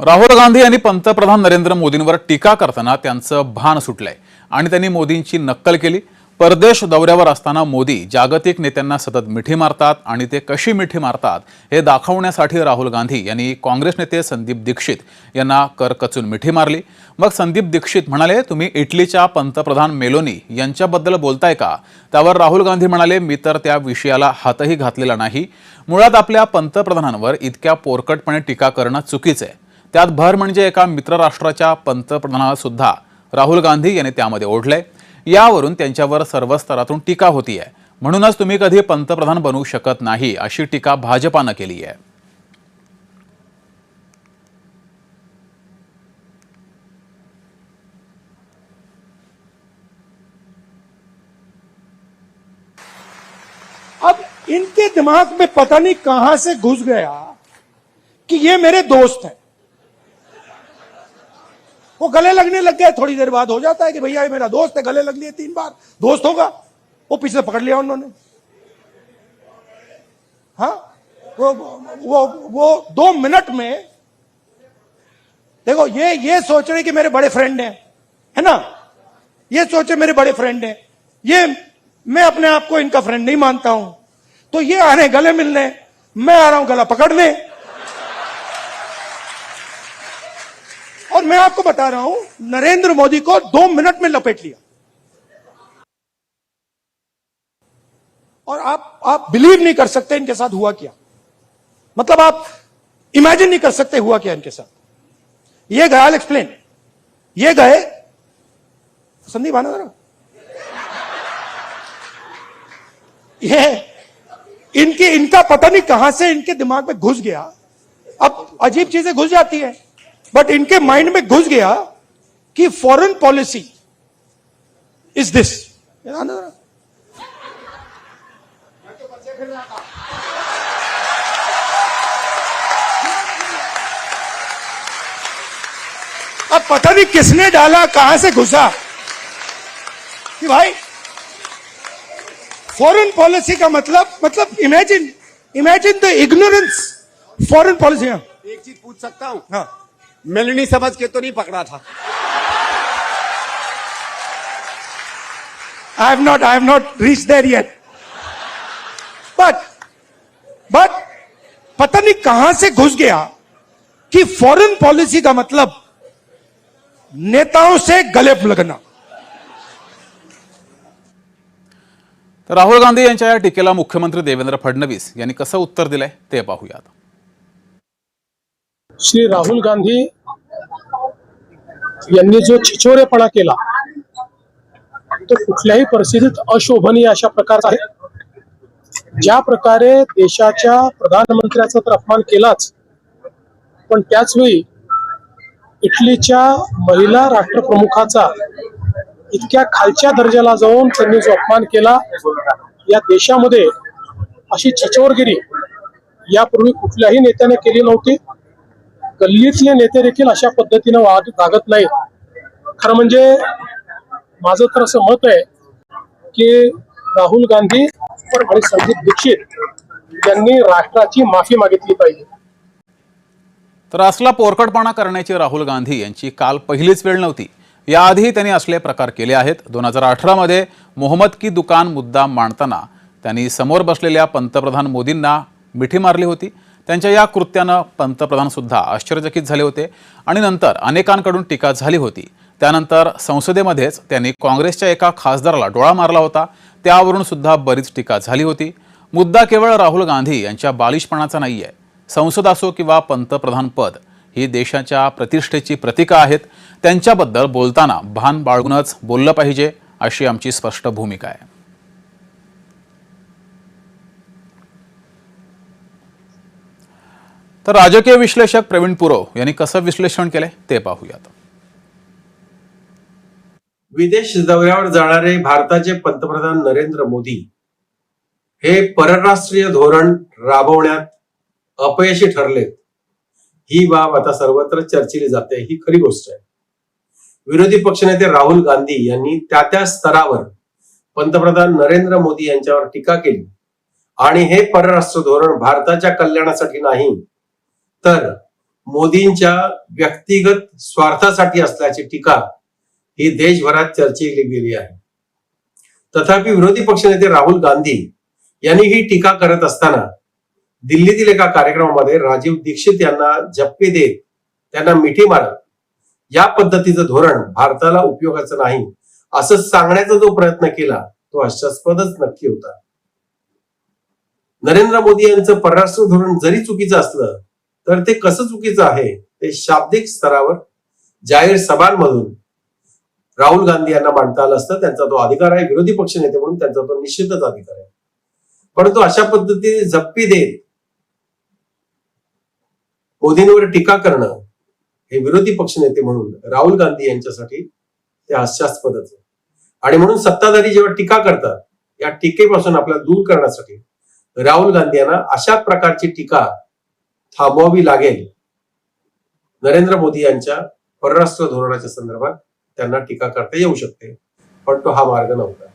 राहुल गांधी यांनी पंतप्रधान नरेंद्र मोदींवर टीका करताना त्यांचं भान सुटलंय आणि त्यांनी मोदींची नक्कल केली। परदेश दौऱ्यावर असताना मोदी जागतिक नेत्यांना सतत मिठी मारतात आणि ते कशी मिठी मारतात हे दाखवण्यासाठी राहुल गांधी यांनी काँग्रेस नेते संदीप दीक्षित यांना करकचून मिठी मारली। मग संदीप दीक्षित म्हणाले, तुम्ही इटलीच्या पंतप्रधान मेलोनी यांच्याबद्दल बोलताय का? त्यावर राहुल गांधी म्हणाले, मी तर त्या विषयाला हातही घातलेला नाही। मुळात आपल्या पंतप्रधानांवर इतक्या पोरकटपणे टीका करणं चुकीचं आहे। त्यात भर म्हणजे एका मित्र राष्ट्राच्या पंतप्रधानाला सुद्धा राहुल गांधी यांनी त्यामध्ये ओढलंय। यावरून त्यांच्यावर सर्व स्तरातून टीका होतीये। म्हणूनच तुम्ही कधी पंतप्रधान बनू शकत नाही अशी टीका भाजपाने केली आहे। अब इनके दिमाग में पता नहीं कहां से घुस गया कि ये मेरे दोस्त हैं। वो गले लगने लग गए। थोड़ी देर बाद हो जाता है कि भैया ये मेरा दोस्त है, गले लग लिए 3 बार, दोस्त होगा। वो पीछे पकड़ लिया उन्होंने। हाँ, वो 2 मिनट में देखो, ये सोच रहे कि मेरे बड़े फ्रेंड हैं, है ना? ये सोचे मेरे बड़े फ्रेंड हैं। ये मैं अपने आप को इनका फ्रेंड नहीं मानता हूं, तो ये आ रहे गले मिलने, मैं आ रहा हूं गला पकड़ने। और मैं आपको बता रहा हूं, नरेंद्र मोदी को 2 मिनट में लपेट लिया। और आप बिलीव नहीं कर सकते इनके साथ हुआ क्या। मतलब आप इमेजिन नहीं कर सकते हुआ क्या इनके साथ। ये गए, आई विल एक्सप्लेन। ये गए, संदीप आना जरा। ये इनका पता नहीं कहां से इनके दिमाग में घुस गया। अब अजीब चीजें घुस जाती हैं, बट इनके माइंड में घुस गया कि फॉरेन पॉलिसी इज दिस। अब पता नहीं किसने डाला, कहां से घुसा कि भाई फॉरेन पॉलिसी का मतलब imagine the ignorance foreign policy. एक चीज पूछ सकता हूं? हाँ, मेलनी समझ के तो नहीं पकड़ा था? I have not reached there yet. But पता नहीं कहां से घुस गया कि फॉरेन पॉलिसी का मतलब नेताओं से गले लगना। तर राहुल गांधी यांच्या या टीकेला मुख्यमंत्री देवेंद्र फडणवीस यांनी कसं उत्तर दिलंय ते पाहूयात। श्री राहुल गांधी यांनी जो छिछोरेपणा केला तो कुठल्याही परिस्थितीत अशोभनीय अशा प्रकारचा आहे। ज्या प्रकारे देशाच्या प्रधानमंत्र्याचा तर अपमान केलाच, पण त्याच वेळी इटलीच्या महिला राष्ट्रप्रमुखाचा इतक्या खालच्या दर्जाला जाऊन त्यांनी जो अपमान केला, या देशामध्ये अशी छिछोरगिरी यापूर्वी कुठल्याही नेत्याने केली नव्हती। गल्लीतले नेते देखील अशा पद्धतीने वागत नाही। खरं म्हणजे माझं तर असं मत आहे की राहुल गांधी आणि संदीप दीक्षित यांनी राष्ट्राची माफी मागितली पाहिजे। तर असला पोरकटपणा करण्याची राहुल गांधी यांची काल पहिलीच वेळ नव्हती। याआधी त्यांनी असले प्रकार केले आहेत। 2018 मध्ये मोहम्मद की दुकान मुद्दा मांडताना त्यांनी समोर बसलेल्या पंतप्रधान मोदींना मिठी मारली होती। त्यांच्या या कृत्यानं पंतप्रधान सुद्धा आश्चर्यचकित झाले होते आणि नंतर अनेकांकडून टीका झाली होती। त्यानंतर संसदेमध्येच त्यांनी काँग्रेसच्या एका खासदाराला डोळा मारला होता, त्यावरून सुद्धा बरीच टीका झाली होती। मुद्दा केवळ राहुल गांधी यांच्या बालिशपणाचा नाहीये। संसद असो किंवा पंतप्रधान पद ही देशाच्या प्रतिष्ठेची प्रतीकं आहेत। त्यांच्याबद्दल बोलताना भान बाळगूनच बोललं पाहिजे अशी आमची स्पष्ट भूमिका आहे। तर राजकीय विश्लेषक प्रवीण पुरोव यांनी कसं विश्लेषण केलंय ते पाहूयात। विदेश दौऱ्यावर जाणारे भारताचे पंतप्रधान नरेंद्र मोदी हे परराष्ट्रीय धोरण राबवण्यात अपयशी ठरले, ही बाब आता सर्वत्र चर्चिली जाते। ही खरी गोष्ट आहे। विरोधी पक्षनेते राहुल गांधी यांनी त्या स्तरावर पंतप्रधान नरेंद्र मोदी यांच्यावर टीका केली आणि हे परराष्ट्र धोरण भारताच्या कल्याणासाठी नाही तर मोदींच्या व्यक्तिगत स्वार्थासाठी असल्याची टीका ही देशभरात चर्चेली गेली आहे. तथापि विरोधी पक्षनेते राहुल गांधी यांनी ही टीका करत असताना दिल्लीतील एका कार्यक्रमामध्ये राजीव दीक्षित यांना झप्पे देत त्यांना मिठी मारत या पद्धतीचं धोरण भारताला उपयोगाचं नाही असं सांगण्याचा जो प्रयत्न केला तो हास्यास्पदच नक्की होता. नरेंद्र मोदी यांचं परराष्ट्र धोरण जरी चुकीचं असलं तर ते कसं चुकीचं आहे ते शाब्दिक स्तरावर जाहीर सभांमधून राहुल गांधी यांना मांडता आलं असतं. त्यांचा तो अधिकार आहे, विरोधी पक्ष नेते म्हणून त्यांचा तो निश्चितच अधिकार आहे. परंतु अशा पद्धतीने झप्पी देत मोदींवर टीका करणं हे विरोधी पक्ष नेते म्हणून राहुल गांधी यांच्यासाठी ते हास्यास्पदच आहे. आणि म्हणून सत्ताधारी जेव्हा टीका करतात या टीकेपासून आपल्याला दूर करण्यासाठी राहुल गांधी यांना अशा प्रकारची टीका थांबवावी लागेल. नरेंद्र मोदी यांच्या परराष्ट्र धोरणाच्या संदर्भात त्यांना टीका करता येऊ शकते, पण तो हा मार्ग नव्हता.